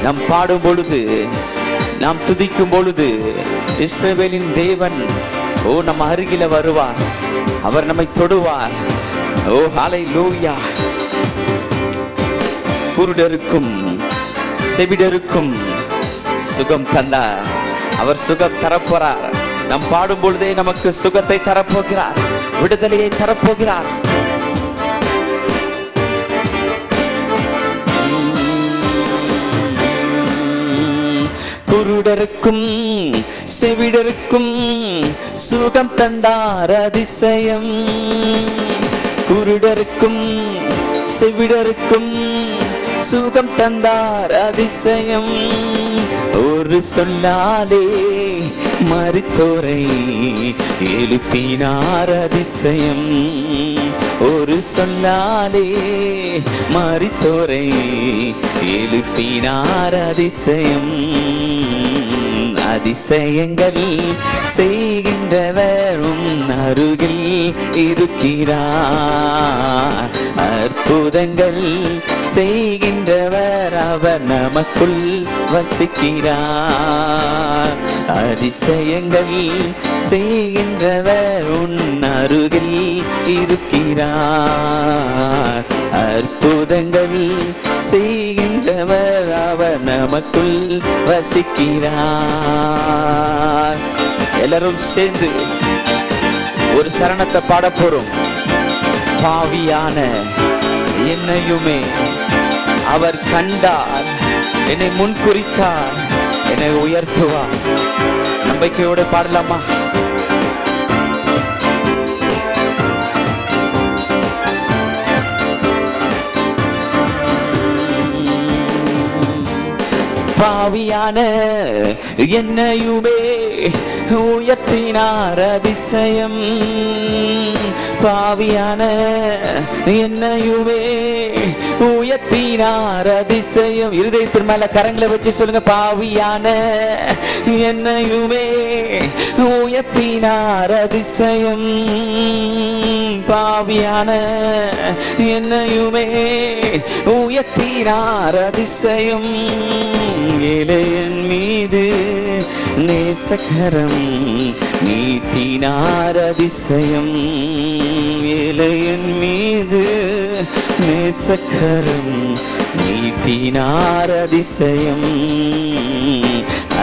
நாம் பாடும் பொழுது, நாம் துதிக்கும் பொழுது இஸ்ரவேலின் தேவன் நம்ம அருகில வருவார். அவர் நம்மை தொடுவார். ஹல்லேலூயா. குருடருக்கும் செவிடருக்கும் சுகம் தந்தார். அவர் சுகம் தரப்போறார். நாம் பாடும் பொழுதே நமக்கு சுகத்தை தரப்போகிறார், விடுதலையை தரப்போகிறார். குருடருக்கும் செவிடருக்கும் சுகம் தந்தார் அதிசயம். குருடருக்கும் செவிடருக்கும் சுகம் தந்தார் அதிசயம். ஒரு சொல்லாலே மரித்தோரை எழுப்பினார் அதிசயம். ஒரு சொல்லாலே மரித்தோரை எழுப்பினார் அதிசயம். அதிசயங்கள் செய்கின்றவர் உன் அருகில் இருக்கிறார். அற்புதங்கள் செய்கின்றவர் அவர் நமக்குள் வசிக்கிறார். அதிசயங்கள் செய்கின்றவர் உன் அருகில் இருக்கிறார். அற்புதங்கள் செய்கின்றவர் அவர் நமக்குள் வசிக்கிறார். எல்லாரும் சேர்ந்து ஒரு சரணத்தை பாட போறோம். பாவியான என்னையுமே அவர் கண்டார், என்னை முன்குறித்தார், என்னை உயர்த்துவார். நம்பிக்கையோடு பாடலாமா? பாவியான என்னையுமே உயர்த்தினார் அதிசயம். பாவியான என்னையுமே உயர்த்தினார் அதிசயம். இருதயத்தின் மேல கரங்களை வச்சு சொல்லுங்க. பாவியான என்னையுமே உயர்த்தினார் அதிசயம். பாவியான என்னையுமே உயர்த்தினார் அதிசயம். இளையன் மீது நேசக்கரம் நீட்டினார் அதிசயம். இளையன் மீது நேசக்கரம் நீட்டினார் அதிசயம்.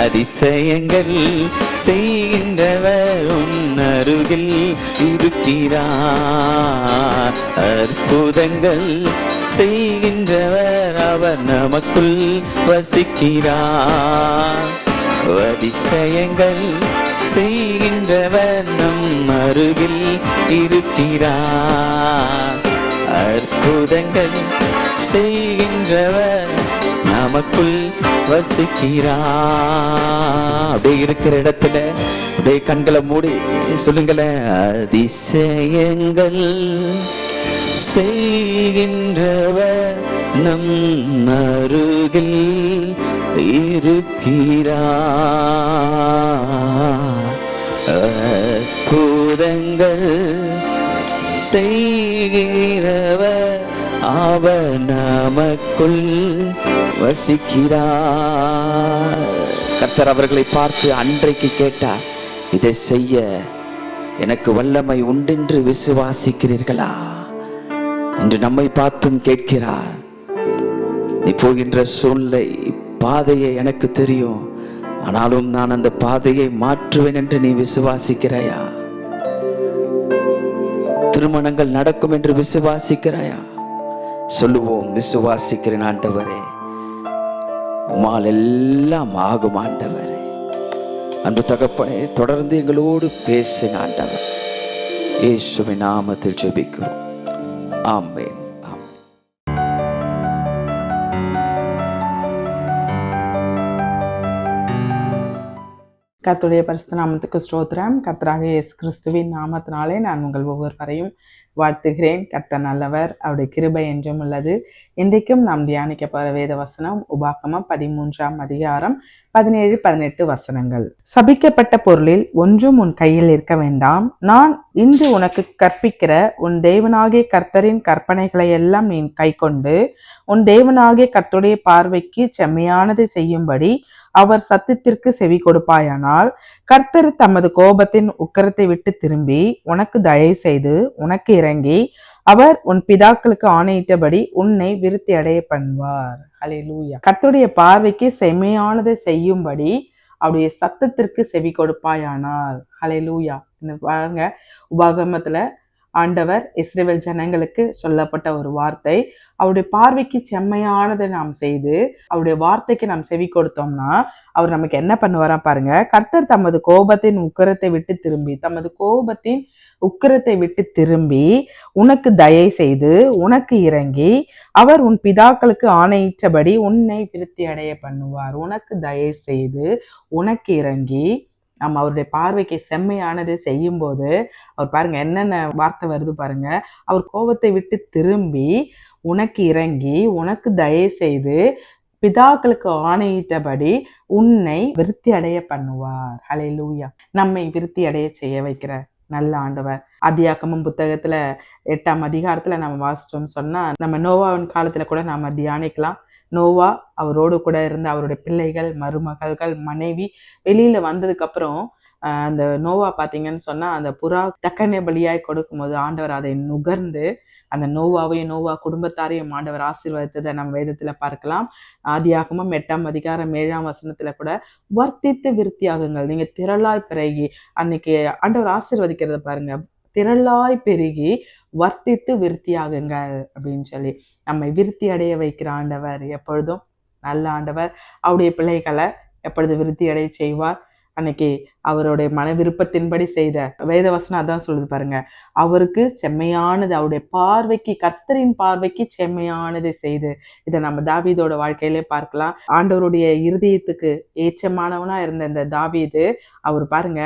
அதிசயங்கள் செய்கின்றவர் உன் அருகில் இருக்கிறார். அற்புதங்கள் செய்கின்றவர் அவர் நமக்குள் வசிக்கிறார். அதிசயங்கள் செய்கின்றவர் நம் அருகில் இருக்கிறார். அற்புதங்கள் செய்கின்றவர் நமக்குள் வசிக்கிறார். அப்படியே இருக்கிற இடத்துல அப்படியே கண்களை மூடி சொல்லுங்களேன். அதிசயங்கள் செய்கின்றவர் நம் அருகில் இருக்கிறார். அற்புதங்கள் செய்கிறவர் அவர் நமக்குள் வசிக்கிறார். கர்த்தர் அவர்களை பார்த்து அன்றைக்கு கேட்டார், இதை செய்ய எனக்கு வல்லமை உண்டென்று விசுவாசிக்கிறீர்களா என்று நம்மை பார்த்தும் கேட்கிறார். நீ போகின்ற சூழ்நிலை பாதையை எனக்கு தெரியும், ஆனாலும் நான் அந்த பாதையை மாற்றுவேன் என்று நீ விசுவாசிக்கிறாயா? திருமணங்கள் நடக்கும் என்று விசுவாசிக்கிறாயா? சொல்லுவோம், விசுவாசிக்கிறேன் ஆண்டவரே, உம்மால் எல்லாம் ஆகும் ஆண்டவரே. அன்பு தகப்பனே, தொடர்ந்து எங்களோடு பேசுங்க ஆண்டவர். இயேசுவின் நாமத்தில் ஜெபிக்கிறோம். ஆமென். கர்த்தருடைய பரிசுத்த நாமத்துக்கு ஸ்தோத்திரம். கர்த்தராகிய இயேசு கிறிஸ்துவின் நாமத்தினாலே நான் உங்கள் ஒவ்வொருவரையும் வாழ்த்துகிறேன். கர்த்தர் நல்லவர், அவருடைய கிருபை என்றும் உள்ளது. இன்றைக்கும் நாம் தியானிக்க போற வேத வசனம் உபாகமம் 13ஆம் அதிகாரம் 17, 18 வசனங்கள். சபிக்கப்பட்ட பொருளில் ஒன்றும் உன் கையில் இருக்க வேண்டாம். நான் இன்று உனக்கு கற்பிக்கிற உன் தேவனாகிய கர்த்தரின் கற்பனைகளை எல்லாம் நீ கைக்கொண்டு உன் தேவனாகிய கர்த்தருடைய பார்வைக்கு செம்மையானதை செய்யும்படி அவர் சத்தத்திற்கு செவி கொடுப்பாயானால், கர்த்தர் தமது கோபத்தின் உக்கிரத்தை விட்டு திரும்பி உனக்கு தயை செய்து உனக்கு இறங்கி அவர் உன் பிதாக்களுக்கு ஆணையிட்டபடி உன்னை விருத்தி அடைய பண்ணுவார். ஹல்லேலூயா. கர்த்தருடைய பார்வைக்கு செம்மையானதை செய்யும்படி அவருடைய சத்தத்திற்கு செவி கொடுப்பாயானால். ஹல்லேலூயா. பாருங்க, உபாகமத்துல ஆண்டவர் இஸ்ரவேல் ஜனங்களுக்கு சொல்லப்பட்ட ஒரு வார்த்தை. அவருடைய பார்வைக்கு செம்மையானதை நாம் செய்து அவருடைய வார்த்தைக்கு நாம் செவி கொடுத்தோம்னா அவர் நமக்கு என்ன பண்ணுவாரா பாருங்க. கர்த்தர் தமது கோபத்தின் உக்கிரத்தை விட்டு திரும்பி உனக்கு தயை செய்து உனக்கு இறங்கி அவர் உன் பிதாக்களுக்கு ஆணையிட்டபடி உன்னை விருத்தி அடைய பண்ணுவார். உனக்கு தயை செய்து உனக்கு இறங்கி நம்ம அவருடைய பார்வைக்கு செம்மையானது செய்யும் போது அவர் பாருங்க என்னென்ன வார்த்தை வருது பாருங்க. அவர் கோபத்தை விட்டு திரும்பி உனக்கு இறங்கி உனக்கு தயை செய்து பிதாக்களுக்கு ஆணையிட்டபடி உன்னை விருத்தி அடைய பண்ணுவார். ஹல்லேலூயா. நம்மை விருத்தி அடைய செய்ய வைக்கிற நல்ல ஆண்டவர். ஆதியாகமம் புத்தகத்துல 8ஆம் அதிகாரத்துல நம்ம வாசிச்சோம்னு சொன்னா நம்ம நோவாவின் காலத்துல கூட நாம தியானிக்கலாம். நோவா அவரோடு கூட இருந்த அவருடைய பிள்ளைகள், மருமகள்கள், மனைவி வெளியில வந்ததுக்கு அப்புறம் அந்த நோவா பாத்தீங்கன்னு சொன்னா அந்த புறா தக்கனை பலியாய் கொடுக்கும் போது ஆண்டவர் அதை நுகர்ந்து அந்த நோவாவையும் நோவா குடும்பத்தாரையும் ஆண்டவர் ஆசீர்வதித்ததை நம்ம வேதத்துல பார்க்கலாம். ஆதியாகமம் 8ஆம் அதிகாரம் 7ஆம் வசனத்துல கூட வர்த்தித்து விருத்தியாகுங்கள், நீங்க திரளாய் பிறகி, அன்னைக்கு ஆண்டவர் ஆசீர்வதிக்கிறத பாருங்க, திரளாய் பெருகி வர்த்தித்து விருத்தியாகுங்கள் அப்படின்னு சொல்லி நம்மை விருத்தி அடைய வைக்கிற ஆண்டவர் எப்பொழுதும் நல்ல ஆண்டவர். அவருடைய பிள்ளைகளை எப்பொழுது விருத்தி அடைய செய்வார். அன்னைக்கு அவருடைய மன விருப்பத்தின்படி செய்த வேதவசனம் அதான் சொல்லுது பாருங்க. அவருக்கு செம்மையானது, அவருடைய பார்வைக்கு, கர்த்தரின் பார்வைக்கு செம்மையானதை செய்து, இதை நம்ம தாவீதோட வாழ்க்கையிலே பார்க்கலாம். ஆண்டவருடைய இருதயத்துக்கு ஏற்றமானவனா இருந்த இந்த தாவீது, அவர் பாருங்க,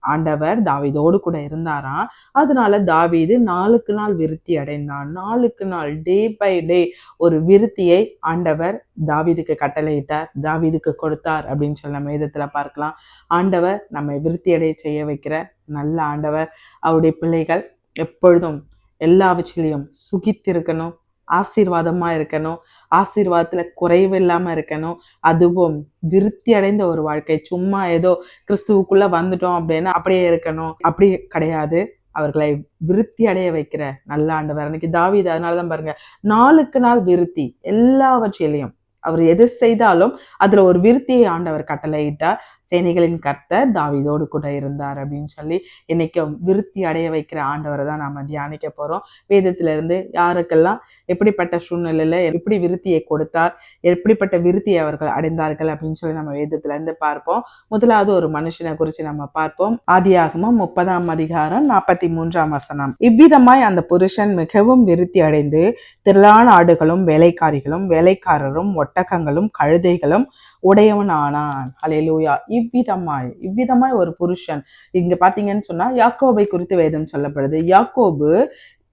ஆண்டவர் தாவீதோடு கூட இருந்தாராம். அதனால தாவீது நாளுக்கு நாள் விருத்தி அடைந்தான். நாளுக்கு நாள், டே பை டே ஒரு விருத்தியை ஆண்டவர் தாவீதுக்கு கட்டளையிட்டார், தாவீதுக்கு கொடுத்தார் அப்படின்னு சொல்லி நம்ம வேதத்துல பார்க்கலாம். ஆண்டவர் நம்மை விருத்தி அடைய செய்ய வைக்கிற நல்ல ஆண்டவர். அவருடைய பிள்ளைகள் எப்பொழுதும் எல்லாவற்றிலையும் சுகித்திருக்கணும், ஆசீர்வாதமா இருக்கணும், ஆசீர்வாதத்துல குறைவு இல்லாம இருக்கணும். அதுவும் விருத்தி அடைந்த ஒரு வாழ்க்கை. சும்மா ஏதோ கிறிஸ்துவுக்குள்ள வந்துட்டோம் அப்படின்னா அப்படியே இருக்கணும், அப்படி கிடையாது. அவர்களை விருத்தி அடைய வைக்கிற நல்ல ஆண்டவர். அன்னைக்கு தாவீது அதனாலதான் பாருங்க, நாளுக்கு நாள் விருத்தி, எல்லாவற்றிலையும் அவர் எது செய்தாலும் அதுல ஒரு விருத்தியை ஆண்டவர் கட்டளையிட்டார். சேனைகளின் கர்த்தர் தாவீதோடு கூட இருந்தார் அப்படின்னு சொல்லி இன்னைக்கும் விருத்தி அடைய வைக்கிற ஆண்டவரை தான் நாம தியானிக்க போறோம். வேதத்துல இருந்து யாருக்கெல்லாம் எப்படிப்பட்ட சூழ்நிலையில எப்படி விருத்தியை கொடுத்தார், எப்படிப்பட்ட விருத்தியை அவர்கள் அடைந்தார்கள் அப்படின்னு சொல்லி நம்ம வேதத்துல இருந்து பார்ப்போம். முதலாவது ஒரு மனுஷனை குறித்து நம்ம பார்ப்போம். ஆதியாகமம் 30ஆம் அதிகாரம் 43ஆம் வசனம். இவ்விதமாய் அந்த புருஷன் மிகவும் விருத்தி அடைந்து திரளான ஆடுகளும் வேலைக்காரிகளும் வேலைக்காரரும் ஒட்டகங்களும் கழுதைகளும் உடையவன் ஆனான். ஹல்லேலூயா. இவ்விதமாய் ஒரு புருஷன், இங்க பாத்தீங்கன்னு சொன்னா யாக்கோபை குறித்து வேதம் சொல்லப்படுது. யாக்கோபு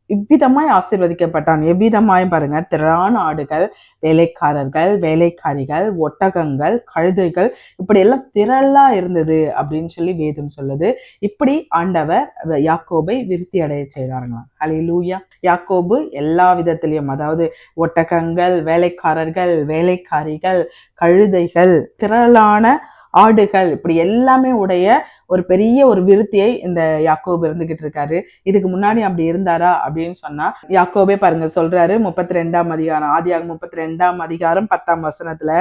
இவ்விதமாய் ஆசீர்வதிக்கப்பட்டான். எவ்விதமாய் பாருங்க, திரளான ஆடுகள், வேலைக்காரர்கள், வேலைக்காரிகள், ஒட்டகங்கள், கழுதைகள், இப்படி எல்லாம் திரளா இருந்தது அப்படின்னு சொல்லி வேதம் சொல்லுது. இப்படி ஆண்டவர் யாக்கோபை விருத்தி அடைய செய்தார்களாம். ஹல்லேலூயா. யாக்கோபு எல்லா விதத்திலையும், அதாவது ஒட்டகங்கள், வேலைக்காரர்கள், வேலைக்காரிகள், கழுதைகள், திரளான ஆடுகள், இப்படி எல்லாமே உடைய ஒரு பெரிய ஒரு விருத்தியை இந்த யாக்கோபு இருந்துகிட்டு இருக்காரு. இதுக்கு முன்னாடி அப்படி இருந்தாரா அப்படின்னு சொன்னா யாக்கோபே பாருங்க சொல்றாரு 32ஆம் அதிகாரம், ஆதியாகமம் 32ஆம் அதிகாரம் 10ஆம் வசனத்துல,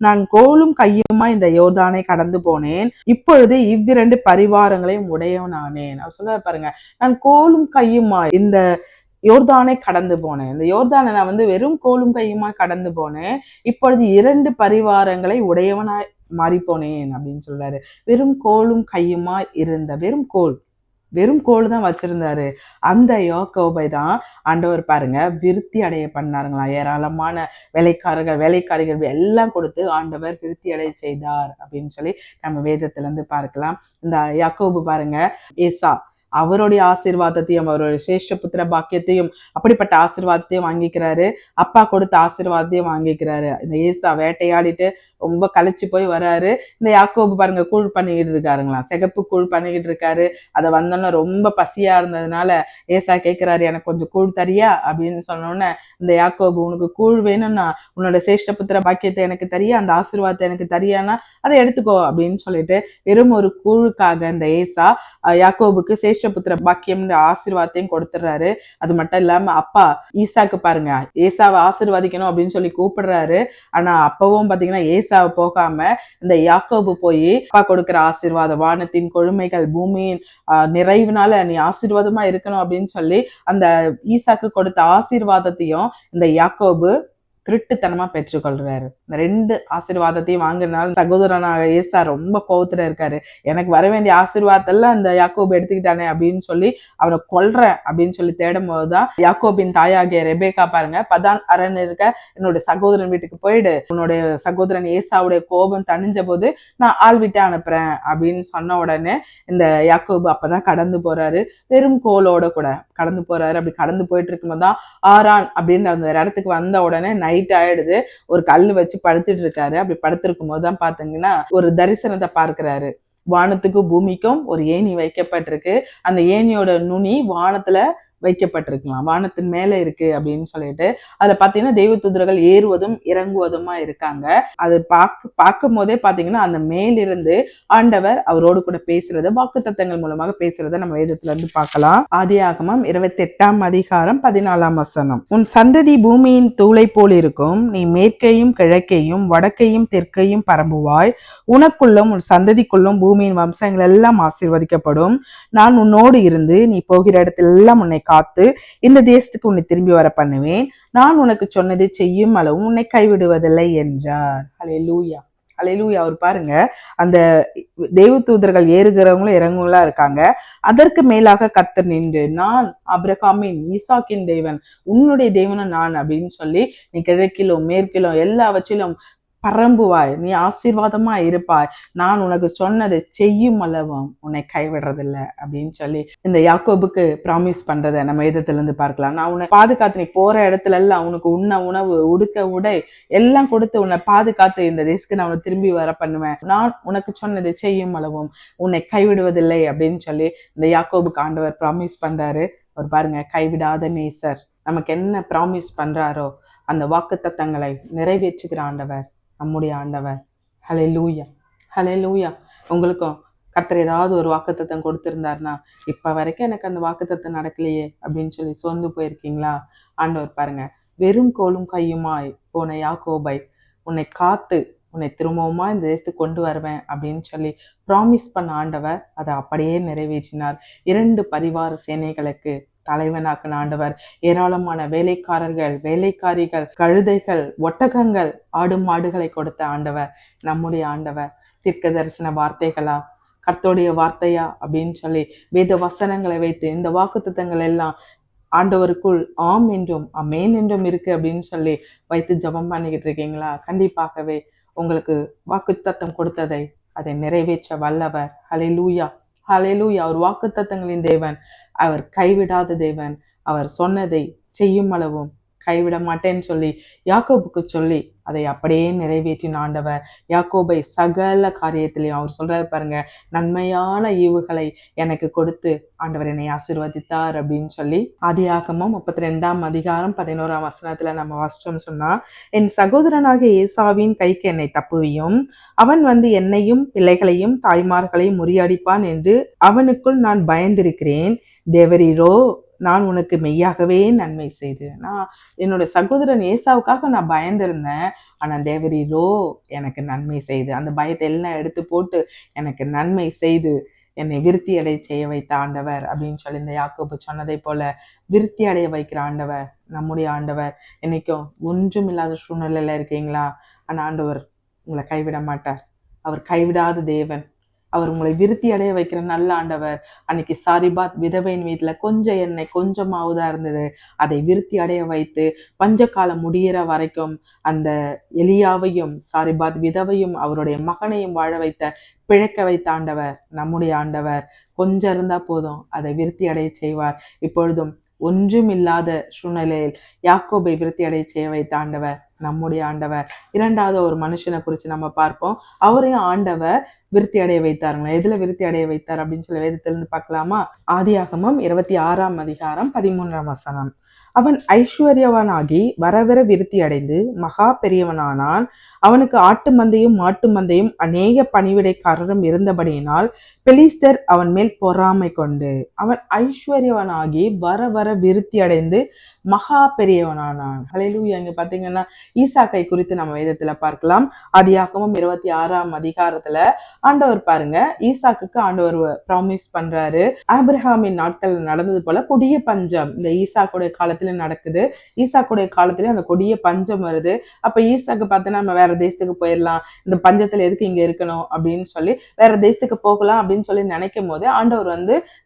நான் கோலும் கையுமா இந்த யோர்தானை கடந்து போனேன், இப்பொழுது இவ்விரண்டு பரிவாரங்களையும் உடையவனானேன். அவர் சொல்றாரு பாருங்க, நான் கோலும் கையுமா இந்த யோர்தானை கடந்து போனேன், இந்த யோர்தானை நான் வெறும் கோலும் கையுமா கடந்து போனேன், இப்பொழுது 2 பரிவாரங்களை உடையவனாய் மாறி போனேன் அப்படின்னு சொல்றாரு. வெறும் கோலும் கையுமா இருந்த, வெறும் கோல் தான் வச்சிருந்தாரு. அந்த யாக்கோபை தான் ஆண்டவர் பாருங்க விருத்தி அடைய பண்ணாருங்களா. ஏராளமான வேலைக்காரிகள் எல்லாம் கொடுத்து ஆண்டவர் விருத்தி அடைய செய்தார் அப்படின்னு சொல்லி நம்ம வேதத்துல இருந்து பார்க்கலாம். இந்த யாக்கோபு பாருங்க, ஏசா அவருடைய ஆசீர்வாதத்தையும் அவருடைய சேஷ்ட புத்திர பாக்கியத்தையும் அப்படிப்பட்ட ஆசீர்வாதத்தையும் வாங்கிக்கிறாரு. அப்பா கொடுத்த ஆசீர்வாதத்தையும் வாங்கிக்கிறாரு. இந்த ஏசா வேட்டையாடிட்டு ரொம்ப களைச்சு போய் வராரு. இந்த யாக்கோபு பாருங்க கூழ் பண்ணிக்கிட்டு இருக்காருங்களாம், சிகப்பு கூழ் பண்ணிக்கிட்டு இருக்காரு. அதை வந்தோன்னே ரொம்ப பசியா இருந்ததுனால ஏசா கேட்கிறாரு, எனக்கு கொஞ்சம் கூழ் தரியா அப்படின்னு சொன்னோன்னே இந்த யாக்கோபு, உனக்கு கூழ் வேணும்னா உன்னோட சேஷ்ட புத்திர பாக்கியத்தை எனக்கு தரியா, அந்த ஆசீர்வாதத்தை எனக்கு தரியானா அதை எடுத்துக்கோ அப்படின்னு சொல்லிட்டு வெறும் ஒரு கூழுக்காக இந்த ஏசா யாக்கோபுக்கு சேஷ்டபுத்திர பாக்கியம் ஆசீர்வாதத்தையும் கொடுத்துடுறாரு. அது மட்டும் இல்லாம அப்பா ஈசாக்கு பாருங்க ஏசாவை ஆசீர்வாதிக்கணும் அப்படின்னு சொல்லி கூப்பிடுறாரு. ஆனா அப்பவும் பாத்தீங்கன்னா ஏசாவை போகாம இந்த யாக்கோபு போய் அப்பா கொடுக்கிற ஆசீர்வாதம், வானத்தின் கொழுமைகள், பூமியின் நிறைவுனால நீ ஆசீர்வாதமா இருக்கணும் அப்படின்னு சொல்லி அந்த ஈசாக்கு கொடுத்த ஆசீர்வாதத்தையும் இந்த யாக்கோபு திருட்டுத்தனமா பெற்றுக்கொள்றாரு. இந்த 2 ஆசீர்வாதத்தையும் வாங்கினால சகோதரனாக ஏசா ரொம்ப கோவத்துல இருக்காரு. எனக்கு வர வேண்டிய ஆசீர்வாதத்தெல்லாம் இந்த யாக்கோபு எடுத்துக்கிட்டானே அப்படின்னு சொல்லி அவனை கொல்றேன் அப்படின்னு சொல்லி தேடும் போதுதான் யாக்கோபின் தாயாகிய ரெபேக்கா பாருங்க, பதான் அரண் இருக்க என்னுடைய சகோதரன் வீட்டுக்கு போயிடு, உன்னுடைய சகோதரன் ஏசாவுடைய கோபம் தணிஞ்ச போது நான் ஆள் விட்டு அனுப்புறேன் அப்படின்னு சொன்ன உடனே இந்த யாக்கோபு அப்பதான் கடந்து போறாரு. வெறும் கோலோட கூட கடந்து போறாரு. அப்படி கடந்து போயிட்டு இருக்கும்போதுதான் ஆரான் அப்படின்னு அந்த இடத்துக்கு வந்த உடனே நைட் ஆயிடுது. ஒரு கல்லு வச்சு படுத்துட்டு இருக்காரு. அப்படி படுத்திருக்கும் போதுதான் பாத்தீங்கன்னா ஒரு தரிசனத்தை பார்க்கிறாரு. வானத்துக்கும் பூமிக்கும் ஒரு ஏணி வைக்கப்பட்டிருக்கு. அந்த ஏணியோட நுனி வானத்துல வைக்கப்பட்டிருக்கலாம், வானத்தின் மேல இருக்கு அப்படின்னு சொல்லிட்டு அதுல பாத்தீங்கன்னா தெய்வ தூதர்கள் ஏறுவதும் இறங்குவதுமா இருக்காங்க. அது பார்க்கும் போதே பாத்தீங்கன்னா அந்த மேலிருந்து ஆண்டவர் அவரோடு கூட பேசுறது, வாக்குத்தத்தங்கள் மூலமாக பேசுறத நம்ம வேதத்துல இருந்து பார்க்கலாம். ஆதியாகமம் 28ஆம் அதிகாரம் 14ஆம் வசனம். உன் சந்ததி பூமியின் தூளை போல் இருக்கும், நீ மேற்கையும் கிழக்கையும் வடக்கையும் தெற்கையும் பரம்புவாய், உனக்குள்ளும் உன் சந்ததிக்குள்ளும் பூமியின் வம்சங்கள் எல்லாம் ஆசீர்வதிக்கப்படும். நான் உன்னோடு இருந்து நீ போகிற இடத்திலெல்லாம் உன்னை காத்து இந்த தேசத்துக்கு உன்னை திரும்பி வர பண்ணுவேன், நான் உனக்கு சொன்னதை செய்யும் அளவும் உன்னை கைவிடுவதில்லை என்றார். ஹல்லேலூயா, ஹல்லேலூயா. அவர் பாருங்க அந்த தேவ தூதர்கள் ஏறுகிறவங்களும் இறங்குவங்களா இருக்காங்க. அதற்கு மேலாக கர்த்தர் நின்று, நான் ஆபிரகாமின் ஈசாக்கின் தேவன், உன்னுடைய தேவனும் நான் அப்படின்னு சொல்லி நீ கிழக்கிலும் மேற்கிலும் எல்லாவற்றிலும் பரம்புவாய், நீ ஆசீர்வாதமா இருப்பாய், நான் உனக்கு சொன்னதை செய்யும் அளவும் உன்னை கைவிடுறதில்லை அப்படின்னு சொல்லி இந்த யாக்கோபுக்கு ப்ராமிஸ் பண்றதை நம்ம வேதத்துல இருந்து பார்க்கலாம். நான் உன்னை பாதுகாத்து நீ போற இடத்துல எல்லாம் உனக்கு உண்ண உணவு, உடுக்க உடை எல்லாம் கொடுத்து உன்னை பாதுகாத்து இந்த தேசத்துக்கு நான் உன்னை திரும்பி வர பண்ணுவேன், நான் உனக்கு சொன்னதை செய்யும் அளவும் உன்னை கைவிடுவதில்லை அப்படின்னு சொல்லி இந்த யாக்கோபுக்கு ஆண்டவர் ப்ராமிஸ் பண்றாரு. அவர் பாருங்க, கைவிடாத நேசர். நமக்கு என்ன ப்ராமிஸ் பண்றாரோ அந்த வாக்குத்தத்தங்களை நிறைவேற்றுகிற ஆண்டவர் நம்முடைய ஆண்டவர். ஹல்லேலூயா, ஹல்லேலூயா. உங்களுக்கும் கர்த்தர் ஏதாவது ஒரு வாக்குத்தத்தம் கொடுத்திருந்தாருன்னா, இப்ப வரைக்கும் எனக்கு அந்த வாக்குத்தத்தம் நடக்கலையே அப்படின்னு சொல்லி சோர்ந்து போயிருக்கீங்களா? ஆண்டவர் பாருங்க, வெறும் கோலும் கையுமாய் போன யாக்கோபை உன்னை காத்து உன்னை திரும்பவுமா இந்த தேசத்துக்கு கொண்டு வருவேன் அப்படின்னு சொல்லி ப்ராமிஸ் பண்ண ஆண்டவர் அதை அப்படியே நிறைவேற்றினார். 2 பரிவார சேனைகளுக்கு தலைவனாக்குன ஆண்டவர், ஏராளமான வேலைக்காரர்கள், வேலைக்காரிகள், கழுதைகள், ஒட்டகங்கள், ஆடு மாடுகளை கொடுத்த ஆண்டவர் நம்முடைய ஆண்டவர். தீர்க்க தரிசன வார்த்தைகளா, கர்த்தருடைய வார்த்தையா அப்படின்னு சொல்லி வேத வசனங்களை வைத்து இந்த வாக்குத்தத்தங்கள் எல்லாம் ஆண்டவருக்குள் ஆம் என்றும் அமேன் என்றும் இருக்கு அப்படின்னு சொல்லி வைத்து ஜெபம் பண்ணிக்கிட்டு இருக்கீங்களா? கண்டிப்பாகவே உங்களுக்கு வாக்குத்தத்தம் கொடுத்ததை அதை நிறைவேற்ற வல்லவர். ஹல்லேலூயா, ஹல்லேலூயா. அவர் வாக்குத்தத்தங்களின் தேவன், அவர் கைவிடாத தேவன். அவர் சொன்னதை செய்யும் அளவும் கைவிட மாட்டேன்னு சொல்லி யாக்கோபுக்கு சொல்லி அதை அப்படியே நிறைவேற்றின ஆண்டவர் யாக்கோபை சகல காரியத்திலையும் அவர் சொல்றாரு பாருங்க, நன்மையான ஈவுகளை எனக்கு கொடுத்து ஆண்டவர் என்னை ஆசீர்வதித்தார் அப்படின்னு சொல்லி ஆதியாகமம் 32ஆம் அதிகாரம் 11ஆம் வசனத்துல நம்ம வாசிச்சோம்னு சொன்னா, என் சகோதரனாகிய ஏசாவின் கைக்கு என்னை தப்புவியும், அவன் வந்து என்னையும் பிள்ளைகளையும் தாய்மார்களையும் முறியடிப்பான் என்று அவனுக்குள் நான் பயந்திருக்கிறேன், தேவரீரோ நான் உனக்கு மெய்யாகவே நன்மை செய்து. நான் என்னோட சகோதரன் ஏசாவுக்காக நான் பயந்திருந்தேன், ஆனா தேவரீரோ எனக்கு நன்மை செய்து, அந்த பயத்தை எல்லாம் எடுத்து போட்டு எனக்கு நன்மை செய்து என்னை விருத்தி அடைய செய்ய வைத்த ஆண்டவர் அப்படின்னு சொல்லி இந்த யாக்கோபு சொன்னதை போல விருத்தி அடைய வைக்கிற ஆண்டவர் நம்முடைய ஆண்டவர். என்னைக்கும் ஒன்றும் இல்லாத சூழ்நிலையில இருக்கீங்களா? ஆனா ஆண்டவர் உங்களை கைவிட மாட்டார். அவர் கைவிடாத தேவன். அவர் உங்களை விருத்தி அடைய வைக்கிற நல்ல ஆண்டவர். அன்னைக்கு சாரிபாத் விதவையின் வீட்டுல கொஞ்சம் எண்ணெய் கொஞ்சமாவதா இருந்தது, அதை விருத்தி அடைய வைத்து பஞ்சகாலம் முடிகிற வரைக்கும் அந்த எலியாவையும் சாரிபாத் விதவையும் அவருடைய மகனையும் வாழ வைத்த பிழைக்க வைத்த ஆண்டவர் நம்முடைய ஆண்டவர். கொஞ்சம் இருந்தா போதும், அதை விருத்தி அடைய செய்வார். இப்பொழுதும் ஒன்றும் இல்லாத சூழ்நிலையில் யாக்கோபை விருத்தி அடைய செய்ய வைத்த ஆண்டவர் நம்முடைய ஆண்டவர். இரண்டாவது ஒரு மனுஷனை குறித்து நம்ம பார்ப்போம். அவரையும் ஆண்டவர் விருத்தி அடைய வைத்தாருங்களா? எதுல விருத்தி அடைய வைத்தார் அப்படின்னு சொல்லி வேதத்திலிருந்து பார்க்கலாமா? ஆதியாகமம் 26ஆம் அதிகாரம் 13ஆம் வசனம். அவன் ஐஸ்வர்யவனாகி வரவர விருத்தி அடைந்து மகா பெரியவனானான். அவனுக்கு ஆட்டு மந்தையும் மாட்டு மந்தையும் அநேக பணிவிடைக்காரரும் இருந்தபடியினால் பெலிஸ்தர் அவன் மேல் பொறாமை கொண்டு அவன் ஐஸ்வர்யவனாகி வர வர விருத்தி அடைந்து மகா பெரியவனானான். ஹல்லேலூயா. இங்க பாத்தீங்கன்னா ஈசாக்கை குறித்து நம்ம வேதத்துல பார்க்கலாம். ஆதியாகமம் 26ஆம் அதிகாரத்துல ஆண்டவர் பாருங்க, ஈசாக்குக்கு ஆண்டவர் ப்ராமிஸ் பண்றாரு. ஆபிரகாமின் நாட்கள் நடந்தது போல கொடிய பஞ்சம் இந்த ஈசாக்குடைய காலத்துல நடக்குது. ஈசாக்குடைய காலத்துல அந்த கொடிய பஞ்சம் வருது. அப்ப ஈசாக்கு பார்த்தா நம்ம வேற தேசத்துக்கு போயிடலாம், இந்த பஞ்சத்துல எதுக்கு இங்க இருக்கணும் அப்படின்னு சொல்லி வேற தேசத்துக்கு போகலாம் அப்படின்னு சொல்லி நினைக்கும் போது ஆண்டவர்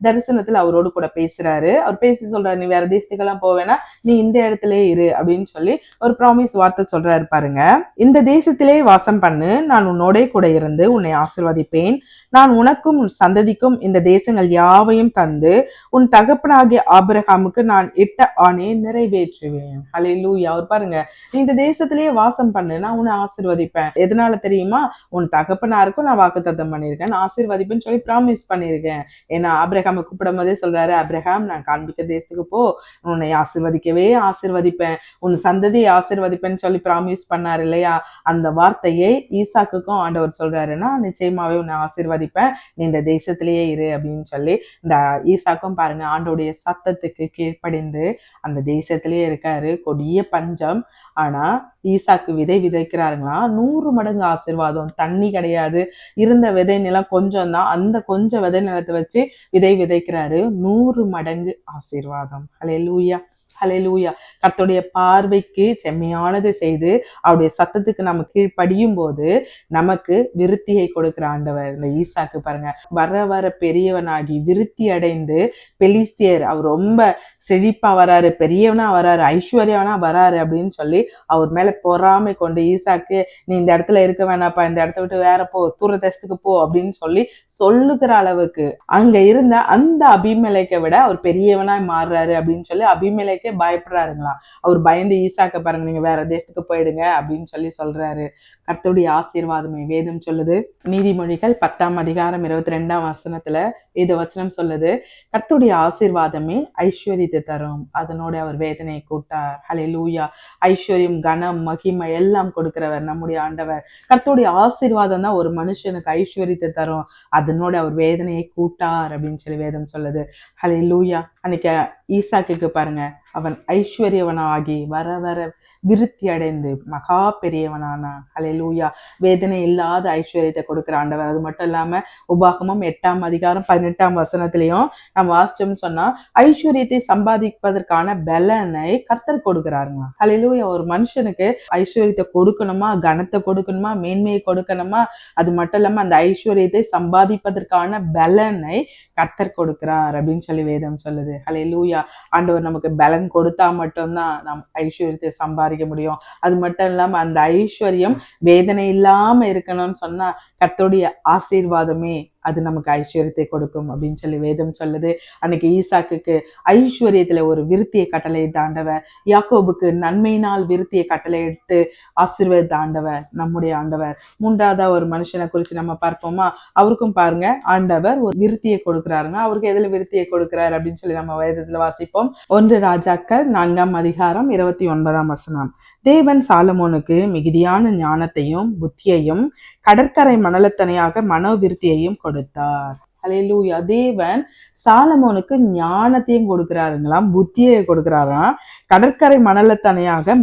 தரிசனத்துல அவரோடு கூட பேசுறாரு. அவர் பேசி சொல்றாரு, நீ வேற தேசத்துக்கு எல்லாம் போவேனா, நீ இந்த இடத்திலே இரு அப்படின்னு சொல்லி ஒரு ப்ராமிஸ் வார்த்தை சொல்றாரு பாருங்க. இந்த தேசத்திலே வாசம் பண்ணு, நான் உன்னோட கூட இருந்து உன்னை ஆசீர்வதிப்பேன். நான் உனக்கும் உன் சந்ததிக்கும் இந்த தேசங்கள் யாவையும் தந்து உன் தகப்பனாகிய ஆபிரகாமுக்கு நான் இட்ட ஆணையை நிறைவேற்றுவேன். ஹல்லேலூயா. அவர் பாருங்க, நீ இந்த தேசத்திலேயே வாசம் பண்ணு, நான் உன்னை ஆசீர்வதிப்பேன். எதனால தெரியுமா? உன் தகப்பனாருக்கும் நான் வாக்குத்தத்தம் பண்ணியிருக்கேன், நான் ஆசீர்வதிப்பேன்னு சொல்லி ப்ராமிஸ் பண்ணியிருக்கேன். ஏன்னா ஆபிரகாமை கூப்பிடும் போதே சொல்றாரு, ஆபிரகாம் நான் காண்பிக்க தேசத்துக்கு போ, உன்னை ஆசீர்வதிக்கவே ஆசீர்வதிப்பேன், உன் சந்ததியை ஆசீர்வதிப்பேன்னு சொல்லி ப்ராமிஸ் பண்ணாரு இல்லையா? அந்த வார்த்தையை ஈசாக்குக்கும் ஆண்டவர் சொல்றாருன்னா, நிச்சயமாவே உன்னை ஆசீர்வதிப்பேன், நீ இந்த தேசத்திலேயே இரு அப்படின்னு சொல்லி இந்த ஈசாக்கும் பாருங்க ஆண்டோடைய சத்தத்துக்கு கீழ்ப்படிந்து அந்த தேசத்திலேயே இருக்காரு. கொடிய பஞ்சம். ஆனா ஈசாக்கு விதை விதைக்கிறாருங்களா, 100 மடங்கு ஆசீர்வாதம். தண்ணி கிடையாது, இருந்த விதை நிலம் கொஞ்சம் தான், அந்த கொஞ்சம் விதை நிலத்தை வச்சு விதை விதைக்கிறாரு. 100 மடங்கு ஆசீர்வாதம். ஹல்லேலூயா. ஹல்லேலூயா. கர்த்தருடைய பார்வைக்கு செம்மையானது செய்து அவருடைய சத்தத்துக்கு நம்ம கீழ்ப்படியும் போது நமக்கு விருத்தியை கொடுக்கிற ஆண்டவர். இந்த ஈசாக்கு பாருங்க, வர வர பெரியவனாகி விருத்தி அடைந்து பெலிஸ்தியர் அவர் ரொம்ப செழிப்பா வராரு, பெரியவனா வராரு, ஐஸ்வர்யவனா வராரு அப்படின்னு சொல்லி அவர் மேல பொறாமை கொண்டு ஈசாக்கு நீ இந்த இடத்துல இருக்க வேணாப்பா, இந்த இடத்த விட்டு வேற போ, தூர தேசத்துக்கு போ அப்படின்னு சொல்லி சொல்லுகிற அளவுக்கு அங்க இருந்த அந்த அபிமெலேக்கை விட அவர் பெரியவனா மாறுறாரு அப்படின்னு சொல்லி அபிமெலேக்கு பயப்படுறாருங்களா. அவர் பயந்து ஈசாக்க பாருங்க, நீங்க வேற தேசத்துக்கு போயிடுங்க அப்படின்னு சொல்லி சொல்றாரு. கர்த்தருடைய ஆசீர்வாதமே வேதம் சொல்லுது. நீதிமொழிகள் 10ஆம் அதிகாரம் 22ஆம் வசனத்துல இது வசனம் சொல்லுது, கர்த்தருடைய ஆசீர்வாதமே ஐஸ்வர்யத்தை தரும், அதனோட அவர் வேதனையை கூட்டார். ஹல்லேலூயா. ஐஸ்வர்யம் கனம் மகிமை எல்லாம் கொடுக்கிறவர் நம்முடைய ஆண்டவர். கர்த்தருடைய ஆசீர்வாதம் தான் ஒரு மனுஷனுக்கு ஐஸ்வர்யத்தை தரும், அதனோட அவர் வேதனையை கூட்டார் அப்படின்னு சொல்லி வேதம் சொல்லுது. ஹல்லேலூயா. அன்னைக்கு ஈசாக்குக்கு பாருங்க, அவன் ஐஸ்வர்யவனாகி வர வர விருத்தி அடைந்து மகா பெரியவனானான். ஹல்லேலூயா. வேதனை இல்லாத ஐஸ்வர்யத்தை கொடுக்கிற ஆண்டவர். அது மட்டும் இல்லாம உபாகமம் 8ஆம் அதிகாரம் 18ஆம் வசனத்திலையும் நம்ம வாசிச்சோம்னு சொன்னா ஐஸ்வர்யத்தை சம்பாதிப்பதற்கான பலனை கர்த்தர் கொடுக்கிறாருங்க. ஹல்லேலூயா. ஒரு மனுஷனுக்கு ஐஸ்வர்யத்தை கொடுக்கணுமா, கனத்தை கொடுக்கணுமா, மேன்மையை கொடுக்கணுமா, அது மட்டும் இல்லாம அந்த ஐஸ்வர்யத்தை சம்பாதிப்பதற்கான பலனை கர்த்தர் கொடுக்கிறார் அப்படின்னு சொல்லி வேதம் சொல்லுது. ஹல்லேலூயா. ஆண்டவர் நமக்கு பலன் கொடுத்தா மட்டும்தான் நாம் ஐஸ்வர்யத்தை சம்பாதிக்க முடியும். அது மட்டும் இல்லாம அந்த ஐஸ்வர்யம் வேதனை இல்லாம இருக்கணும்னு சொன்னா கர்த்தருடைய ஆசீர்வாதமே அது நமக்கு ஐஸ்வர்யத்தை கொடுக்கும் அப்படின்னு சொல்லி வேதம் சொல்லுது. அன்னைக்கு ஈசாக்குக்கு ஐஸ்வர்யத்துல ஒரு விருத்தியை கட்டளையிட்ட ஆண்டவர், யாக்கோபுக்கு நன்மையினால் விருத்தியை கட்டளையிட்டு ஆசீர்வதித்த ஆண்டவர் நம்முடைய ஆண்டவர். மூன்றாவதா ஒரு மனுஷனை குறித்து நம்ம பார்ப்போமா? அவருக்கும் பாருங்க ஆண்டவர் ஒரு விருத்தியை கொடுக்கிறாருங்க. அவருக்கு எதுல விருத்தியை கொடுக்கிறாரு அப்படின்னு சொல்லி நம்ம வேதத்துல வாசிப்போம். 1 ராஜாக்கள் 4ஆம் அதிகாரம் 29ஆம் வசனம். தேவன் சாலமோனுக்கு மிகுதியான ஞானத்தையும் புத்தியையும் கடற்கரை மணலத்தனையாக மனோவிருத்தியையும் கொடுத்தார். ஹல்லேலூயா. தேவன் சாலமோனுக்கு ஞானத்தையும் கொடுக்கிறாருங்களாம், புத்தியை கொடுக்கிறாராம், கடற்கரை மணலத்தனையாக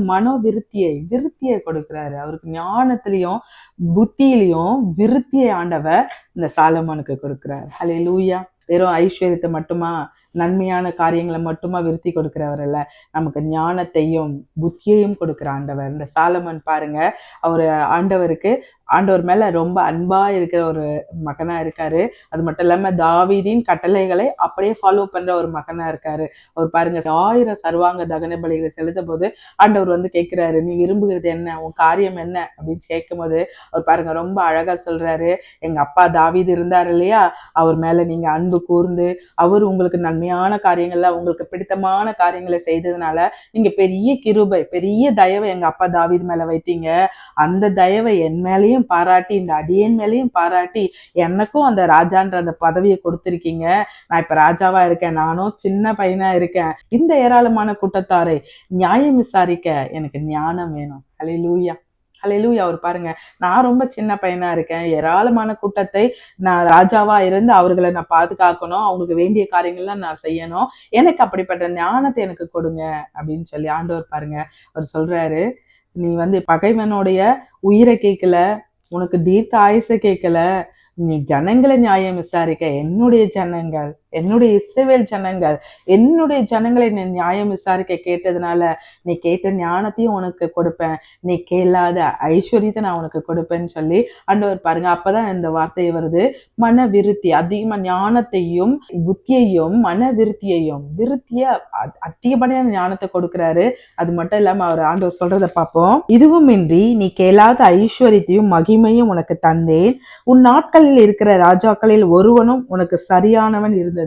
விருத்தியை கொடுக்கிறாரு. அவருக்கு ஞானத்திலையும் புத்தியிலையும் விருத்தியை ஆண்டவர் இந்த சாலமோனுக்கு கொடுக்கிறார். ஹல்லேலூயா. வெறும் ஐஸ்வர்யத்தை மட்டுமா, நன்மையான காரியங்களை மட்டுமா விருத்தி கொடுக்கிறவர் இல்ல, நமக்கு ஞானத்தையும் புத்தியையும் கொடுக்கிற ஆண்டவர். இந்த சாலமன் பாருங்க, அவரு ஆண்டவருக்கு ஆண்டவர் மேல ரொம்ப அன்பா இருக்கிற ஒரு மகனா இருக்காரு. அது மட்டும் இல்லாம தாவீதின் கட்டளைகளை அப்படியே ஃபாலோ பண்ற ஒரு மகனா இருக்காரு. அவர் பாருங்க 1000 சர்வாங்க தகன பலிகளை செலுத்தும் போது ஆண்டவர் வந்து கேட்கிறாரு, நீ விரும்புகிறது என்ன, உன் காரியம் என்ன அப்படின்னு கேட்கும் போது அவர் பாருங்க ரொம்ப அழகா சொல்றாரு, எங்க அப்பா தாவீது இருந்தார் இல்லையா, அவர் மேல நீங்க அன்பு கூர்ந்து அவர் உங்களுக்கு நன்மையான காரியங்கள்ல உங்களுக்கு பிடித்தமான காரியங்களை செய்ததுனால நீங்க பெரிய கிருபை பெரிய தயவை எங்க அப்பா தாவீது மேல வைத்தீங்க. அந்த தயவை என் மேலேயும் பாராட்டி இந்த அடியேன் மேலேயும் பாராட்டி எனக்கும் அந்த ராஜான்ற அந்த பதவியை கொடுத்திருக்கீங்க. நான் இப்ப ராஜாவா இருக்கேன், நானும் சின்ன பையனா இருக்கேன். இந்த ஏராளமான கூட்டத்தாரை நியாயம் விசாரிக்க எனக்கு ஞானம் வேணும். ஹல்லேலூயா ஹல்லேலூயா. அவர் பாருங்க, நான் ரொம்ப சின்ன பையனா இருக்கேன், ஏராளமான கூட்டத்தை நான் ராஜாவா இருந்து அவர்களை நான் பாதுகாக்கணும், அவங்களுக்கு வேண்டிய காரியங்கள்லாம் நான் செய்யணும், எனக்கு அப்படிப்பட்ட ஞானத்தை எனக்கு கொடுங்க அப்படின்னு சொல்லி ஆண்டவர் பாருங்க அவர் சொல்றாரு, நீ வந்து பகைவனுடைய உயிரை கேட்கல, உனக்கு தீர்க்க ஆயுசை கேட்கல, நீ ஜனங்களை நியாயம் விசாரிக்க, என்னுடைய ஜனங்கள் என்னுடைய இஸ்ரவேல் ஜனங்கள் என்னுடைய ஜனங்களை நீ நியாயம் விசாரிக்க கேட்டதுனால நீ கேட்ட ஞானத்தையும் உனக்கு கொடுப்பேன், நீ கேளாத ஐஸ்வர்யத்தை நான் உனக்கு கொடுப்பேன்னு சொல்லி ஆண்டவர் பாருங்க. அப்பதான் இந்த வார்த்தை வருது, மன விருத்தி. அதிகமா ஞானத்தையும் புத்தியையும் மன விருத்தியையும் அதிகப்படியான ஞானத்தை கொடுக்கிறாரு. அது மட்டும் இல்லாம அவர் ஆண்டவர் சொல்றதை பார்ப்போம், இதுவுமின்றி நீ கேளாத ஐஸ்வர்யத்தையும் மகிமையும் உனக்கு தந்தேன், உன் நாட்களில் இருக்கிற ராஜாக்களில் ஒருவனும் உனக்கு சரியானவன் இருந்ததில்லை.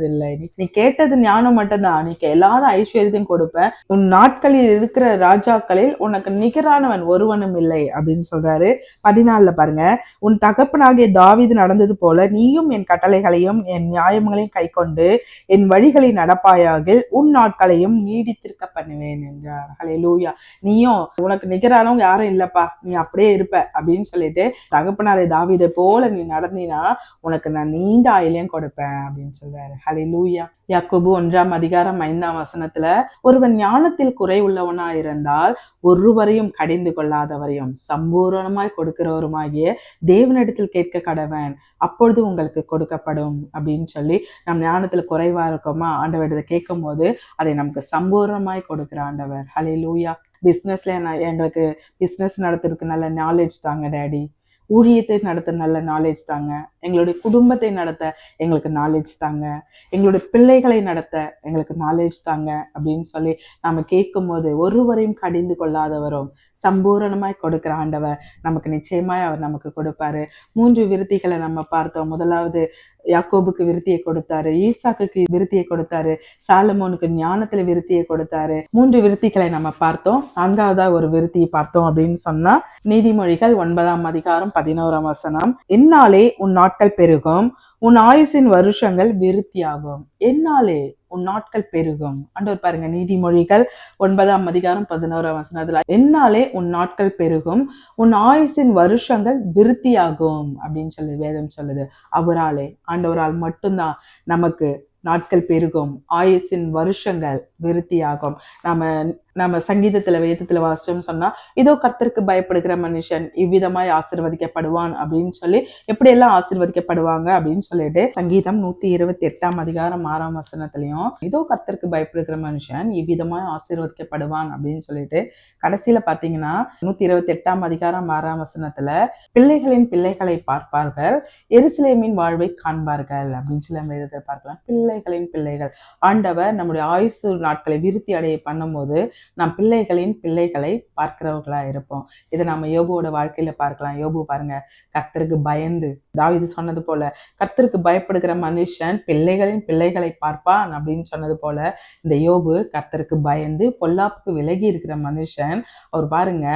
நீ கேட்டது ஞானம் மட்டும்தான், நீ கேளாத ஐஸ்வர்யத்தையும் கொடுப்பேன், உன் நாட்களில் இருக்கிற ராஜாக்களில் உனக்கு நிகரானவன் ஒருவனும் இல்லை அப்படின்னு சொல்றாரு. 14 பாருங்க, உன் தகப்பனாகிய தாவீது நடந்தது போல நீயும் என் கட்டளைகளையும் என் நியாயங்களையும் கை கொண்டு என் வழிகளை நடப்பாயாக உன் நாட்களையும் நீடித்திருக்க பண்ணுவேன் என்றார். ஹல்லேலூயா. நீயும் உனக்கு நிகரானவங்க யாரும் இல்லப்பா, நீ அப்படியே இருப்ப அப்படின்னு சொல்லிட்டு தகப்பனாரே தாவீதை போல நீ நடந்தீனா உனக்கு நான் நீண்ட ஆயுளையும் கொடுப்பேன் அப்படின்னு சொல்றாரு. ஹல்லேலூயா. யாக்கோபு 1:5 ஒருவன் ஞானத்தில் குறை உள்ளவனா இருந்தால் ஒருவரையும் கடிந்து கொள்ளாதவரையும் சம்பூரணமாய் கொடுக்கிறவருமாகிய தேவனிடத்தில் கேட்க கடவன், அப்பொழுது உங்களுக்கு கொடுக்கப்படும் அப்படின்னு சொல்லி, நம் ஞானத்துல குறைவா இருக்கோமா, ஆண்டவரிடத்தை கேட்கும் போது அதை நமக்கு சம்பூரணமாய் கொடுக்கிற ஆண்டவர். ஹல்லேலூயா. பிசினஸ்ல எங்களுக்கு பிசினஸ் நடத்துறதுக்கு நல்ல நாலேஜ் தாங்க டாடி, ஊழியத்தை நடத்த நல்ல நாலேஜ் தாங்க, எங்களுடைய குடும்பத்தை நடத்த எங்களுக்கு நாலேஜ் தாங்க, எங்களுடைய பிள்ளைகளை நடத்த எங்களுக்கு நாலேஜ் தாங்க அப்படின்னு சொல்லி நாம கேட்கும் போது ஒருவரையும் கடிந்து கொள்ளாதவரும் சம்பூரணமாய் கொடுக்கிற ஆண்டவர் நமக்கு நிச்சயமாய் அவர் நமக்கு கொடுப்பாரு. 3 விருத்திகளை நம்ம பார்த்தோம். முதலாவது யாக்கோபுக்கு விருத்தியை கொடுத்தாரு, ஈசாக்குக்கு விருத்தியை கொடுத்தாரு, சாலமோனுக்கு ஞானத்துல விருத்தியை கொடுத்தாரு. 3 விருத்திகளை நம்ம பார்த்தோம். 4வதா ஒரு விருத்தியை பார்த்தோம் அப்படின்னு சொன்னா நீதிமொழிகள் 9:11 என்னாலே உன் நாட்கள் பெருகும், உன் ஆயுசின் வருஷங்கள் விருத்தியாகும். என்னாலே உன் நாட்கள் பெருகும். ஆண்டவர் பாருங்க, நீதிமொழிகள் 9:11 என்னாலே உன் நாட்கள் பெருகும், உன் ஆயுசின் வருஷங்கள் விருத்தியாகும் அப்படின்னு சொல்லி வேதம் சொல்லுது. அவராலே, ஆண்டவரால் மட்டும்தான் நமக்கு நாட்கள் பெருகும், ஆயுசின் வருஷங்கள் விருத்தியாகும். நம்ம சங்கீதத்துல வேதத்துல வாசிச்சோம்னு சொன்னா, இதோ கர்த்தருக்கு பயப்படுகிற மனுஷன் இவ்விதமாய் ஆசீர்வதிக்கப்படுவான் அப்படின்னு சொல்லி, எப்படி எல்லாம் ஆசீர்வதிக்கப்படுவாங்க அப்படின்னு சொல்லிட்டு சங்கீதம் 128:6 இதோ கர்த்தருக்கு பயப்படுகிற மனுஷன் இவ்விதமாய் ஆசீர்வதிக்கப்படுவான் அப்படின்னு சொல்லிட்டு, கடைசியில பாத்தீங்கன்னா 128:6 பிள்ளைகளின் பிள்ளைகளை பார்ப்பார்கள், எருசலேமின் வாழ்வை காண்பார்கள் அப்படின்னு சொல்லி நம்ம வேதத்தை பார்க்கலாம். பிள்ளைகளின் பிள்ளைகள், ஆண்டவர் நம்முடைய ஆயுசு நாட்களை விருத்தி அடைய பண்ணும்போது நாம் பிள்ளைகளின் பிள்ளைகளை பார்க்கிறவர்களா இருப்போம். இதை நம்ம யோபுவோட வாழ்க்கையில பார்க்கலாம். யோபு பாருங்க, கர்த்தருக்கு பயந்து, தாவீது சொன்னது போல கர்த்தருக்கு பயப்படுகிற மனுஷன் பிள்ளைகளின் பிள்ளைகளை பார்ப்பான் அப்படின்னு சொன்னது போல, இந்த யோபு கர்த்தருக்கு பயந்து பொல்லாப்புக்கு விலகி இருக்கிற மனுஷன். அவர் பாருங்க,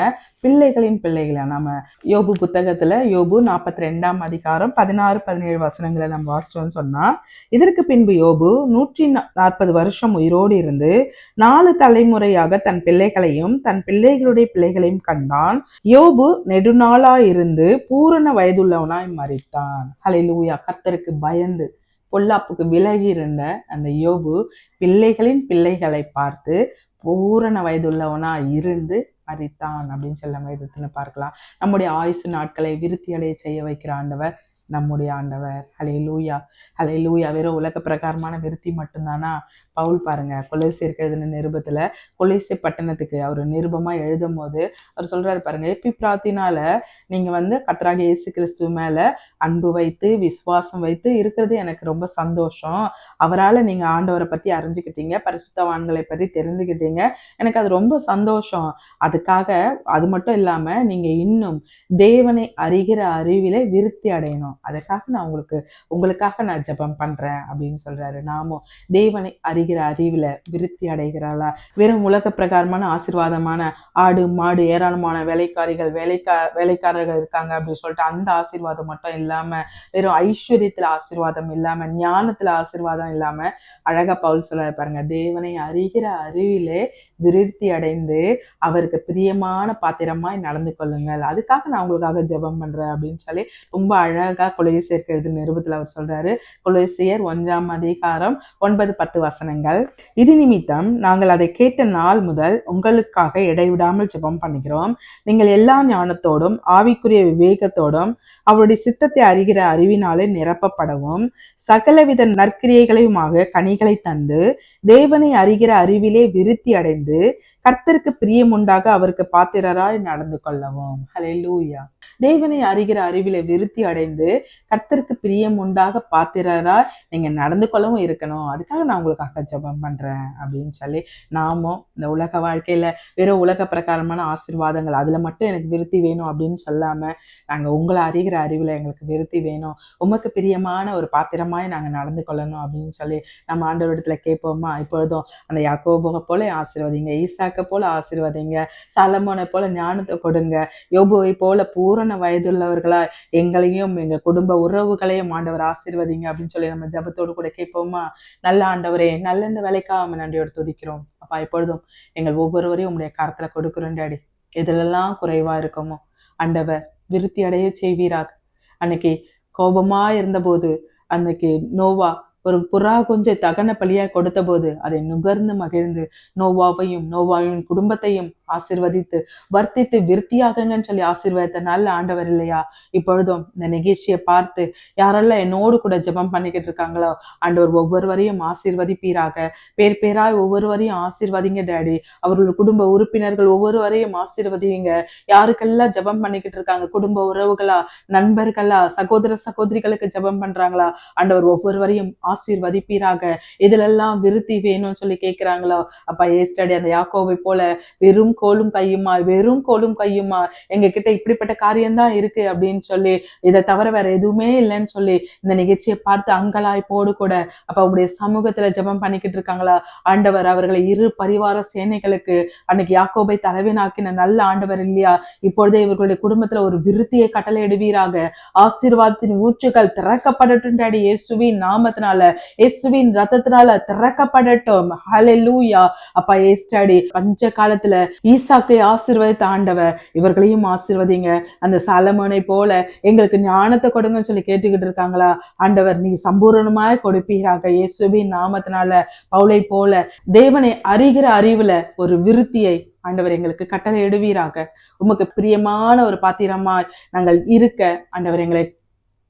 பிள்ளைகளின் பிள்ளைகளை நாம யோபு புத்தகத்துல யோபு 42:16-17 நம்ம வாசிச்சோம்னு சொன்னா, இதற்கு பின்பு யோபு 140 வருஷம் உயிரோடு இருந்து 4 தலைமுறையாக தன் பிள்ளைகளையும் தன் பிள்ளைகளுடைய பிள்ளைகளையும் கண்டான். யோபு நெடுநாளாயிருந்து பூரண வயதுள்ளவனாய் மரித்தான். ஹல்லேலூயா. கர்த்தருக்கு பயந்து பொல்லாப்புக்கு விலகி இருந்த அந்த யோபு பிள்ளைகளின் பிள்ளைகளை பார்த்து பூரண வயதுள்ளவனா இருந்து மரித்தான் அப்படின்னு சொல்ல வேதத்துல பார்க்கலாம். நம்முடைய ஆயுசு நாட்களை விருத்தி அடைய செய்ய வைக்கிற ஆண்டவர் நம்முடைய ஆண்டவர். ஹல்லேலூயா, ஹல்லேலூயா. வெறும் உலக பிரகாரமான விருத்தி மட்டும்தானா? பவுல் பாருங்க, கொலோசியருக்கு எழுதின நிருபத்துல கொலோசை பட்டணத்துக்கு அவர் நிருபமா எழுதும் போது அவர் சொல்றாரு பாருங்க, எப்பிப்ராத்தினால நீங்க கர்த்தராகிய இயேசு கிறிஸ்துவ மேல அன்பு வைத்து விசுவாசம் வைத்து இருக்கிறது எனக்கு ரொம்ப சந்தோஷம். அவரால் நீங்க ஆண்டவரை பத்தி அறிஞ்சுக்கிட்டீங்க, பரிசுத்தவான்களை பற்றி தெரிந்துக்கிட்டீங்க, எனக்கு அது ரொம்ப சந்தோஷம். அதுக்காக அது மட்டும் இல்லாம நீங்க இன்னும் தேவனை அறிகிற அறிவிலே விருத்தி அடையணும். அதுக்காக நான் உங்களுக்காக நான் ஜெபம் பண்றேன் அப்படின்னு சொல்றாரு. நாமும் தேவனை அறிகிற அறிவில விருத்தி அடைகிறாளா? வெறும் உலக பிரகாரமான ஆசீர்வாதமான ஆடு மாடு ஏராளமான வேலைக்காரர்கள் இருக்காங்க அப்படின்னு சொல்லிட்டு அந்த ஆசீர்வாதம் மட்டும் இல்லாம, வெறும் ஐஸ்வர்யத்துல ஆசீர்வாதம் இல்லாம, ஞானத்துல ஆசீர்வாதம் இல்லாம, அழகா பவுல் சொல்றாரு பாருங்க, தேவனை அறிகிற அறிவிலே விருத்தி அடைந்து அவருக்கு பிரியமான பாத்திரமாய் நடந்து கொள்ளுங்கள். அதுக்காக நான் உங்களுக்காக ஜெபம் பண்றேன் அப்படின்னு சொல்லி ரொம்ப அழகா கொலோசியருக்கு எழுதின நிருபத்துல அவர் சொல்றாரு. கொலோசியர் 1:9-10 இது நிமித்தம் நாங்கள் அதை கேட்ட நாள் முதல் உங்களுக்காக இடைவிடாமல் ஜெபம் பண்ணுகிறோம். நீங்கள் எல்லா ஞானத்தோடும் ஆவிக்குரிய விவேகத்தோடும் அவருடைய சித்தத்தை அறிகிற அறிவினாலே நிரப்பப்படவும் சகலவித நற்கிரியைகளையுமாக கனிகளை தந்து தேவனை அறிகிற அறிவிலே விருத்தி அடைந்து கர்த்தருக்கு பிரியமுண்டாக அவருக்கு பாத்திரராய் நடந்து கொள்ளவும். ஹல்லேலூயா. தேவனை அறிகிற அறிவிலே விருத்தி அடைந்து கர்த்தருக்கு பிரியம் உண்டாக பாத்திரராய் நீங்க நடந்து கொள்ளவும் இருக்கணும். அதுக்காக நான் உங்களுக்காக ஜெபம் பண்றேன் அப்படின்னு சொல்லி நாமும் இந்த உலக வாழ்க்கையில வெறும் உலக பிரகாரமான ஆசீர்வாதங்கள் அதுல மட்டும் எனக்கு விருத்தி வேணும் அப்படின்னு சொல்லாம, நாங்க உங்களை அறிகிற அறிவுல எங்களுக்கு விருத்தி வேணும், உமக்கு பிரியமான ஒரு பாத்திரமாய் நாங்க நடந்து கொள்ளணும் அப்படின்னு சொல்லி நம்ம ஆண்டவரிடத்துல கேட்போமா? இப்பொழுதும் அந்த யாக்கோபை போல ஆசீர்வதிங்க, ஈசாக்கை போல ஆசீர்வதிங்க, சாலமோனை போல ஞானத்தை கொடுங்க, யோபுவை போல பூரண வயதுள்ளவர்களா எங்களையும் எங்க குடும்ப உறவுகளையும் ஆண்டவர் ஆசீர்வதிங்க அப்படின்னு சொல்லி நம்ம ஜெபத்தோடு கூட கேட்போமா? நல்ல ஆண்டவரே, நல்ல இந்த வேலைக்காக நன்றியோடு துதிக்கிறோம் அப்பா. இப்பொழுதும் எங்கள் ஒவ்வொருவரையும் உங்களுடைய கரத்துல கொடுக்கிறோம் டாடி. எதிலெல்லாம் குறைவா இருக்கமோ ஆண்டவர் விருத்தி அடைய செய்வீராக. அன்னைக்கு கோபமா இருந்தபோது அன்னைக்கு நோவா ஒரு புறா குஞ்சை தகன பலியாய் கொடுத்த போது அதை நுகர்ந்து மகிழ்ந்து நோவாவையும் குடும்பத்தையும் ஆசீர்வதித்து வர்த்தித்து விருத்தியாகுங்கன்னு சொல்லி ஆசீர்வாதத்த நல்ல ஆண்டவர் இல்லையா? இப்பொழுதும் இந்த நிகழ்ச்சியை பார்த்து யாரெல்லாம் என்னோடு கூட ஜெபம் பண்ணிக்கிட்டு இருக்காங்களோ ஆண்டவர் ஒவ்வொருவரையும் ஆசீர்வதிப்பீராக. பேராய் ஒவ்வொருவரையும் ஆசீர்வதிங்க டாடி. அவர்கள் குடும்ப உறுப்பினர்கள் ஒவ்வொருவரையும் ஆசீர்வதிங்க. யாருக்கெல்லாம் ஜெபம் பண்ணிக்கிட்டு இருக்காங்க, குடும்ப உறவுகளா, நண்பர்களா, சகோதர சகோதரிகளுக்கு ஜெபம் பண்றாங்களா, ஆண்டவர் ஒவ்வொருவரையும் ஆசீர்வதிப்பீராக. இதுலெல்லாம் விருத்தி வேணும்னு சொல்லி கேட்கிறாங்களோ அப்பா ஏஸ்டடி அந்த யாக்கோவை போல வெறும் கோலும் கையுமா எங்க கிட்ட இப்படிப்பட்ட காரியம்தான் இருக்கு அப்படின்னு சொல்லி, இதை தவிர வேற எதுவுமே இல்லைன்னு சொல்லி இந்த நிகழ்ச்சியை பார்த்து அங்கலாய்ப்போடு கூட அப்ப உடைய சமூகத்துல ஜெபம் பண்ணிக்கிட்டு இருக்காங்களா ஆண்டவர், அவர்களை இரு பரிவார சேனைகளுக்கு அன்னைக்கு யாக்கோபை தலைவனாக்கின நல்ல ஆண்டவர் இல்லையா? இப்பொழுதே இவர்களுடைய குடும்பத்துல ஒரு விருத்தியை கட்டளையிடுவீராக. ஆசீர்வாதத்தின் ஊற்றுகள் திறக்கப்படட்டும் டாடி, இயேசுவின் நாமத்தினால, இயேசுவின் ரத்தத்தினால திறக்கப்படட்டும். ஹல்லேலூயா. அப்பா ஏஸ்டாடி பஞ்ச காலத்துல ஈசாக்கை ஆசீர்வதித்த ஆண்டவர் இவர்களையும் ஆசீர்வதிங்க. அந்த சாலமோனை போல எங்களுக்கு ஞானத்தை கொடுங்கன்னு சொல்லி கேட்டுக்கிட்டு இருக்காங்களா ஆண்டவர், நீ சம்பூரணமாய் கொடுப்பீராக. இயேசுவின் நாமத்தினால பவுலை போல தேவனை அறிகிற அறிவுல ஒரு விருத்தியை ஆண்டவர் எங்களுக்கு கட்டளை இடுவீராக. உமக்கு பிரியமான ஒரு பாத்திரமாய் நாங்கள் இருக்க ஆண்டவர் எங்களை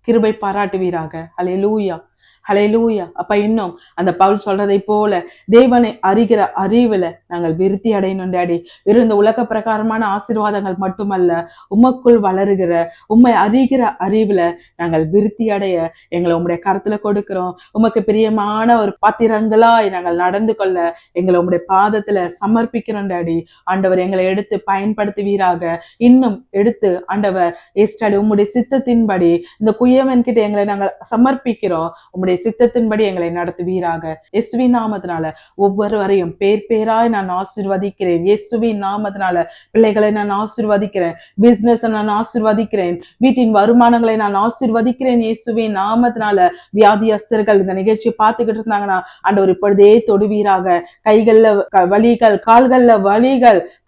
கிருபை பாராட்டுவீராக. ஹல்லேலூயா, ஹல்லேலூயா. அப்ப இன்னும் அந்த பவுல் சொல்றதை போல தேவனை அறிகிற அறிவுல நாங்கள் விருத்தி அடையணும் டாடி. வெறும் இந்த உலக பிரகாரமான ஆசீர்வாதங்கள் மட்டுமல்ல, உமக்குள் வளருகிற உம்மை அறிகிற அறிவுல நாங்கள் விருத்தி அடைய எங்களை உம்முடைய கரத்துல கொடுக்கிறோம். உமக்கு பிரியமான ஒரு பாத்திரங்களாய் நாங்கள் நடந்து கொள்ள எங்களை உம்முடைய பாதத்துல சமர்ப்பிக்கிறோம் டாடி. ஆண்டவர் எங்களை எடுத்து பயன்படுத்துவீராக. இன்னும் எடுத்து ஆண்டவர் ஏஸ்டாடி உம்முடைய சித்தத்தின்படி இந்த குயவன் கிட்ட எங்களை நாங்கள் சமர்ப்பிக்கிறோம். உம்முடைய சித்தத்தின்படி எங்களை நடத்துவீராக. இயேசுவின் நாமத்தினால ஒவ்வொருவரையும் பேராய் நான் ஆசீர்வதிக்கிறேன். இயேசுவின் நாமத்தினால பிள்ளைகளை நான் ஆசீர்வதிக்கிறேன். பிசினஸ் நான் ஆசீர்வதிக்கிறேன். வீட்டின் வருமானங்களை நான் ஆசீர்வதிக்கிறேன். இயேசுவின் நாமத்தினால வியாதியஸ்தர்கள் இந்த நிகழ்ச்சியை பார்த்துக்கிட்டு இருந்தாங்கன்னா ஆண்டவர் இப்பொழுதே தொடுவீராக. கைகள்ல வலிகள்,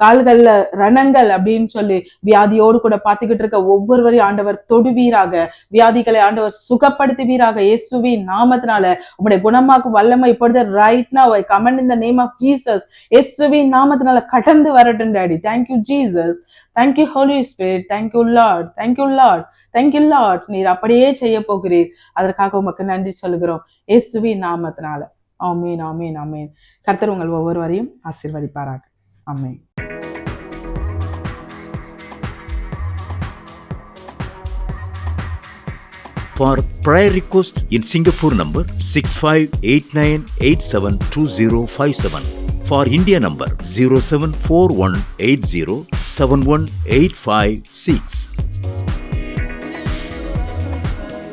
கால்கள்ல ரணங்கள் அப்படின்னு சொல்லி வியாதியோடு கூட பார்த்துக்கிட்டு இருக்க ஒவ்வொருவரையும் ஆண்டவர் தொடுவீராக. வியாதிகளை ஆண்டவர் சுகப்படுத்துவீராக. இயேசுவின் இயேசுவின் நாமத்தினால உங்களுடைய குணமாக்கும் வல்லமை இப்பொழுது right now I command in the name of Jesus. இயேசுவின் நாமத்தினால கடந்து வரட்டும் daddy. Thank you Jesus. Thank you Holy Spirit. Thank you Lord. Thank you Lord. Thank you Lord. நீர் அப்படியே செய்ய போகிறீர். அதற்காக உமக்கு நன்றி சொல்கிறோம் இயேசுவின் நாமத்தினால. ஆமென் ஆமென் ஆமென். கர்த்தர் உங்கள் ஒவ்வொருவரையும் ஆசீர்வதிப்பாராக. ஆமென். For prayer request in Singapore number 6589872057. For India number 074180718556.